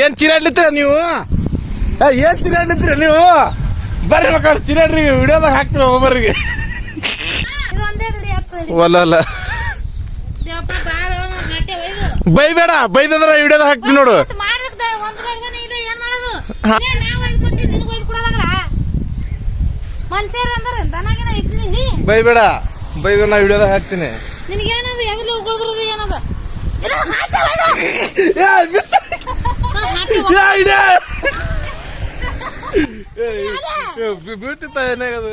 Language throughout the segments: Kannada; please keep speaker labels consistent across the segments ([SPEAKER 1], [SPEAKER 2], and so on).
[SPEAKER 1] ಏನ್ ಚಿರಾಡ್ಲಿತ್ತೀರ ನೀವು? ಏನ್ ಚಿರಾಡ್ಲಿತ್ತೀರ ನೀವು? ಬರ್ರಿ ಮಕ್ಕಳು ಚಿರಾಡ್ರಿ, ವಿಡಿಯೋದಾಗ ಹಾಕ್ತೀವಿ ಒಬ್ಬರಿಗೆ. ಒಲ್ಲ ಬೈಬೇಡ, ಬೈದಂದ್ರ ವಿಡಿಯೋದಾಗ ಹಾಕ್ತೀನಿ ನೋಡು. ಬೈಬೇಡ, ಬೈದ ನಾ ವಿಡಿಯೋದಾಗ ಹಾಕ್ತೀನಿ. ಬೀಳ್ತಿತ್ತ ಏನಾಗದು?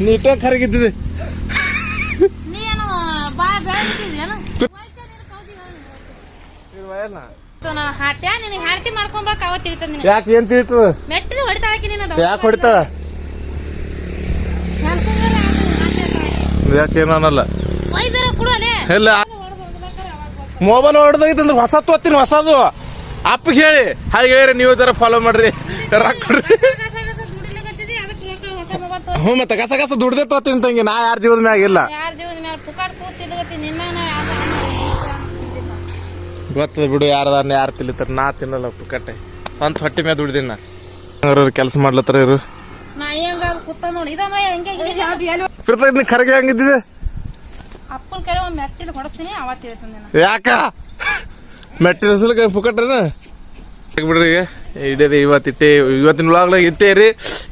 [SPEAKER 1] ನೀಟಾಗಿ ಕರಗಿದ್ದಿದೆ. ಯಾಕೆ ಏನ್ ತಿಳಿತದ? ಯಾಕೆ ಹೊಡಿತಾಳ? ಯಾಕೇನಲ್ಲ ಇಲ್ಲ. ಮೊಬೈಲ್ ಹೊಡೆದಾಗಿತ್ತಂದ್ರೆ ಹೊಸ ತೋತೀನಿ, ಹೊಸದು ಅಪ್ಪಗೆ ಹೇಳಿ. ಹಾಗೆ ಹೇಳ್ರಿ, ನೀವು ಜರ ಫಾಲೋ ಮಾಡ್ರಿ, ರೊಕ್ಕ ಕೊಡ್ರಿ. ಹ್ಞೂ ಮತ್ತೆ ಕಸ ಕಸ ದುಡ್ದೇ ತೋತೀನಿ ತಂಗಿ. ನಾ ಯಾರ ಜೀವದ ಮ್ಯಾಗ ಇಲ್ಲ ಗೊತ್ತದ ಬಿಡು. ಯಾರದಾರ ಯಾರು ತಿಲ್ಲಿತಾರ, ನಾ ತಿನ್ನಲ್ಲ ಪುಕ್ಕಟ್ಟೆ. ಸ್ವಂತ ಹೊಟ್ಟೆ ಮ್ಯಾಗ ದುಡ್ದಿನ ನಾ. ಕೆಲಸ ಮಾಡ್ಲತ್ತಾರ ಇವರು. ಖರ್ಗೆ ಹಂಗಿದ್ದಿದೆ ಯಾಕ? ಮೆಟ್ಟಿನ ಸುಲಕ ಪುಕ್ಕಟ್ರೇನ ಬಿಡ್ರಿ. ಇಡೇರಿ ಇವತ್ತಿನ ವ್ಲಾಗ್ಲಾಗ ಇಟ್ಟೇರಿ.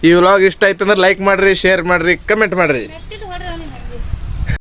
[SPEAKER 1] ಈ ವ್ಲಾಗ್ ಇಷ್ಟ ಆಯ್ತಂದ್ರೆ ಲೈಕ್ ಮಾಡ್ರಿ, ಶೇರ್ ಮಾಡ್ರಿ, ಕಮೆಂಟ್ ಮಾಡ್ರಿ.